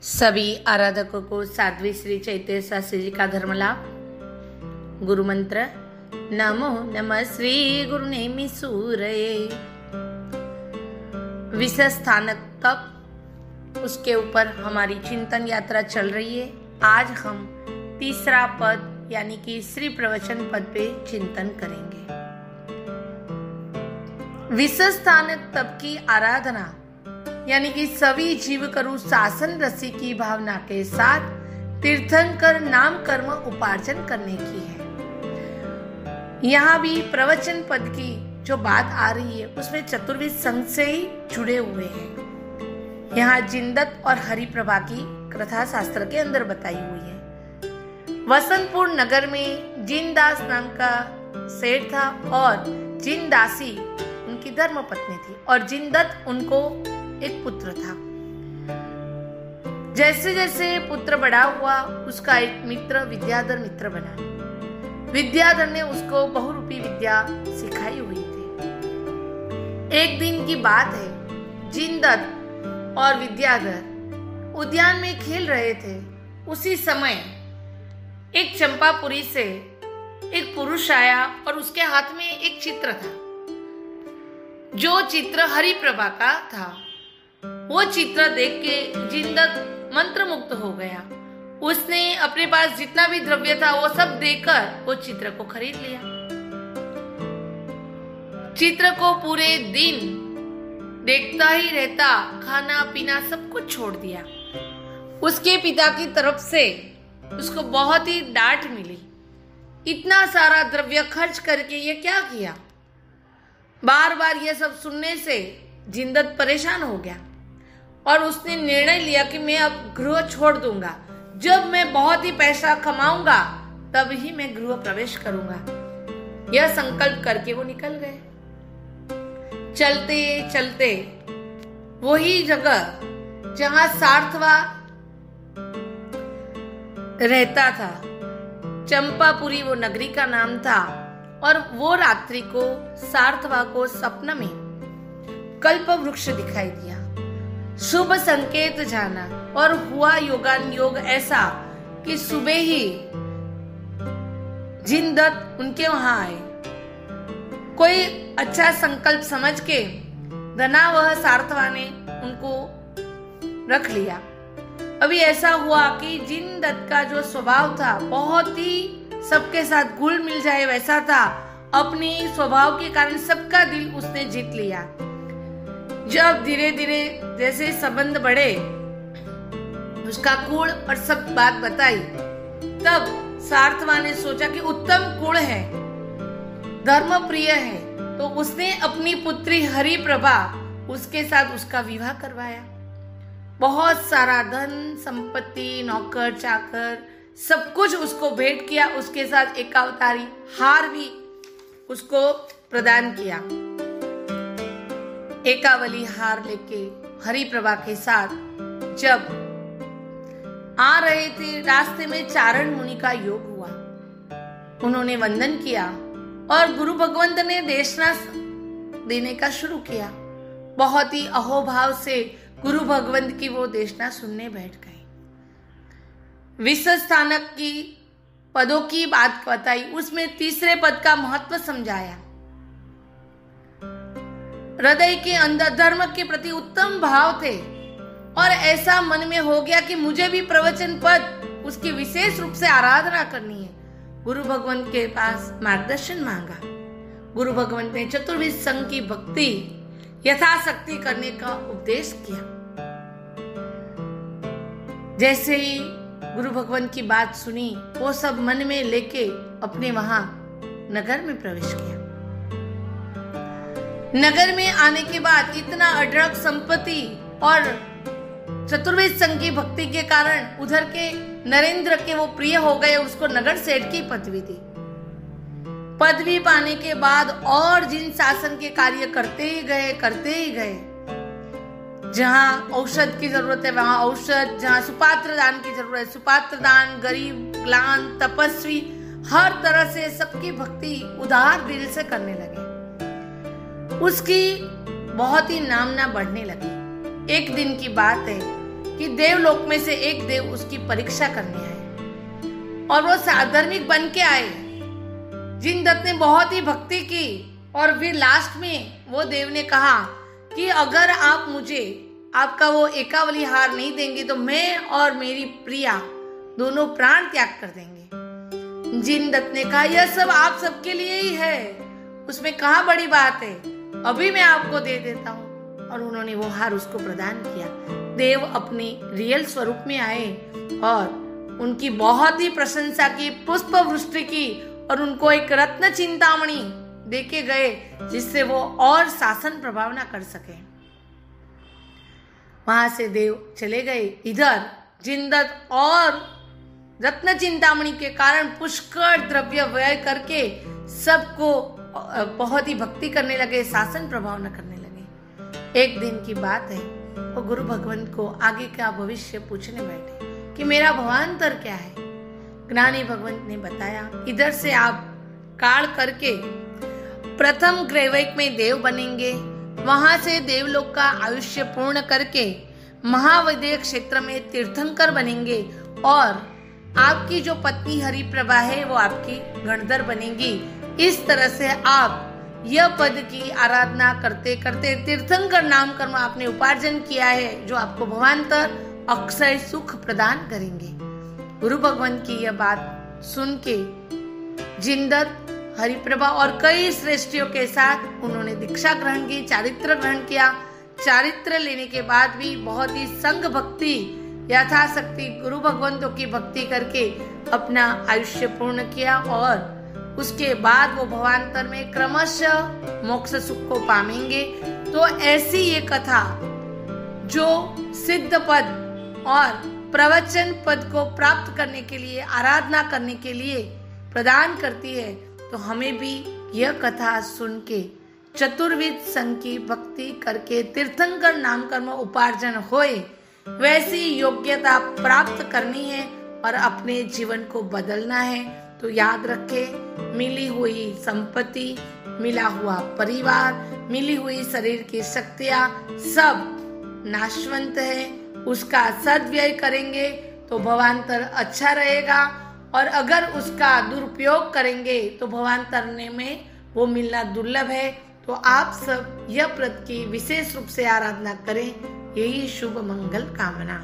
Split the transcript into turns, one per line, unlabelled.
सभी आराधकों को साध्वी श्री चैतन्य शास्त्री जी का धर्म लाभ। गुरु मंत्र नमो नमः श्री गुरु नेमि सूरये। विशेष स्थानक तप, उसके ऊपर हमारी चिंतन यात्रा चल रही है। आज हम तीसरा पद यानी कि श्री प्रवचन पद पे चिंतन करेंगे। विशेष स्थानक तप की आराधना यानी कि सभी जीव करु शासन रसी की भावना के साथ तीर्थंकर नाम कर्म उपार्जन करने की है। यहाँ भी प्रवचन पद की जो बात आ रही है उसमें चतुर्विध संघ से ही जुड़े हुए हैं। यहाँ जिनदत्त और हरिप्रभा की कथा शास्त्र के अंदर बताई हुई है। वसंतपुर नगर में जिनदास नाम का सेठ था और जिनदासी उनकी धर्म पत्नी थी और जिनदत्त उनको एक पुत्र था। जैसे जैसे पुत्र बड़ा हुआ उसका एक मित्र विद्याधर मित्र बना। विद्याधर ने उसको बहुरूपी विद्या सिखाई हुई थी। एक दिन की बात है, जिनदत्त और विद्याधर उद्यान में खेल रहे थे। उसी समय एक चंपापुरी से एक पुरुष आया और उसके हाथ में एक चित्र था, जो चित्र हरिप्रभा का था। वो चित्र देख के जिनदत्त मंत्रमुग्ध हो गया। उसने अपने पास जितना भी द्रव्य था वो सब देकर वो चित्र को खरीद लिया। चित्र को पूरे दिन देखता ही रहता, खाना पीना सब कुछ छोड़ दिया। उसके पिता की तरफ से उसको बहुत ही डांट मिली। इतना सारा द्रव्य खर्च करके ये क्या किया? बार बार ये सब सुनने से जिनदत्त परेशान हो गया और उसने निर्णय लिया कि मैं अब गृह छोड़ दूंगा। जब मैं बहुत ही पैसा कमाऊंगा तब ही मैं गृह प्रवेश करूंगा। यह संकल्प करके वो निकल गए। चलते चलते वही जगह जहां सार्थवा रहता था, चंपापुरी वो नगरी का नाम था। और वो रात्रि को सार्थवा को सपन में कल्प वृक्ष दिखाई दिया। शुभ संकेत जाना और हुआ योगान योग ऐसा कि सुबह ही जिनदत्त उनके वहां आए। कोई अच्छा संकल्प समझ के धनावह सार्थवा ने उनको रख लिया। अभी ऐसा हुआ कि जिनदत्त का जो स्वभाव था बहुत ही सबके साथ घुल मिल जाए वैसा था। अपने स्वभाव के कारण सबका दिल उसने जीत लिया। जब धीरे धीरे जैसे संबंध बढ़े, उसका कुल और सब बात बताई, तब सार्थवा ने सोचा कि उत्तम कुल है, धर्म प्रिय है, तो उसने अपनी पुत्री हरिप्रभा उसके साथ उसका विवाह करवाया। बहुत सारा धन संपत्ति, नौकर चाकर सब कुछ उसको भेंट किया। उसके साथ एक अवतारी हार भी उसको प्रदान किया। एकावली हार लेके हरिप्रभा के साथ जब आ रहे थे, रास्ते में चारण मुनि का योग हुआ। उन्होंने वंदन किया और गुरु भगवंत ने देशना देने का शुरू किया। बहुत ही अहोभाव से गुरु भगवंत की वो देशना सुनने बैठ गए। विशेष स्थानक की पदों की बात बताई, उसमें तीसरे पद का महत्व समझाया। हृदय के अंदर धर्म के प्रति उत्तम भाव थे और ऐसा मन में हो गया कि मुझे भी प्रवचन पद उसकी विशेष रूप से आराधना करनी है। गुरु भगवंत के पास मार्गदर्शन मांगा। गुरु भगवंत ने चतुर्विध संघ की भक्ति यथाशक्ति करने का उपदेश किया। जैसे ही गुरु भगवंत की बात सुनी, वो सब मन में लेके अपने वहां नगर में प्रवेश किया। नगर में आने के बाद इतना अढळक संपत्ति और चतुर्वेद संघ की भक्ति के कारण उधर के नरेंद्र के वो प्रिय हो गए। उसको नगर सेठ की पदवी दी। पदवी पाने के बाद और जिन शासन के कार्य करते ही गए। जहां औषध की जरूरत है वहां औषध, जहां सुपात्र दान की जरूरत है सुपात्र दान, गरीब ग्लान तपस्वी हर तरह से सबकी भक्ति उदार दिल से करने लगे। उसकी बहुत ही नामना बढ़ने लगी। एक दिन की बात है, कि देवलोक में से एक देव उसकी परीक्षा करने आए और वो साधर्मिक बन के आए। जिनदत्त ने बहुत ही भक्ति की और फिर लास्ट में वो देव ने कहा कि अगर आप मुझे आपका वो एकावली हार नहीं देंगे तो मैं और मेरी प्रिया दोनों प्राण त्याग कर देंगे। जिनदत्त ने कहा यह सब आप सबके लिए ही है, उसमें कहाँ बड़ी बात है, अभी मैं आपको दे देता हूँ। और उन्होंने वो हार उसको प्रदान किया। देव अपने रियल स्वरूप में आए और उनकी बहुत ही प्रशंसा की, पुष्प वृष्टि की और उनको एक रत्न चिंतामणि देके गए जिससे वो और शासन प्रभाव ना कर सके। वहां से देव चले गए। इधर जिनदत्त और रत्न चिंतामणि के कारण पुष्कळ द्रव्य व्यय करके सबको बहुत ही भक्ति करने लगे, शासन प्रभाव न करने लगे। एक दिन की बात है, वो गुरु भगवंत को आगे का भविष्य पूछने बैठे कि मेरा भवांतर क्या है। ज्ञानी भगवंत ने बताया इधर से आप काल करके प्रथम ग्रैवैक में देव बनेंगे, वहां से देवलोक का आयुष्य पूर्ण करके महावैद्य क्षेत्र में तीर्थंकर बनेंगे और आपकी जो पत्नी हरिप्रभा है वो आपकी गणधर बनेगी। इस तरह से आप यह पद की आराधना करते करते तीर्थंकर नाम कर्म आपने उपार्जन किया है जो आपको भवांतर अक्षय सुख प्रदान करेंगे। गुरु भगवान की यह बात सुन के जिनदत्त, हरिप्रभा और कई श्रेष्ठियों के साथ उन्होंने दीक्षा ग्रहण की, चारित्र ग्रहण किया। चारित्र लेने के बाद भी बहुत ही संग भक्ति यथाशक्ति गुरु भगवंतों की भक्ति करके अपना आयुष्य पूर्ण किया और उसके बाद वो भवांतर में क्रमशः मोक्ष सुख को पाएंगे। तो ऐसी ये कथा जो सिद्ध पद और प्रवचन पद को प्राप्त करने के लिए, आराधना करने के लिए प्रदान करती है, तो हमें भी यह कथा सुन के चतुर्विध संघ की भक्ति करके तीर्थंकर नाम कर्म उपार्जन होए वैसी योग्यता प्राप्त करनी है और अपने जीवन को बदलना है। तो याद रखे, मिली हुई संपत्ति, मिला हुआ परिवार, मिली हुई शरीर की शक्तियां सब नाशवंत है। उसका सद्व्यय करेंगे तो भवांतर अच्छा रहेगा और अगर उसका दुरुपयोग करेंगे तो भवांतर में वो मिलना दुर्लभ है। तो आप सब यह व्रत की विशेष रूप से आराधना करें। यही शुभ मंगल कामना।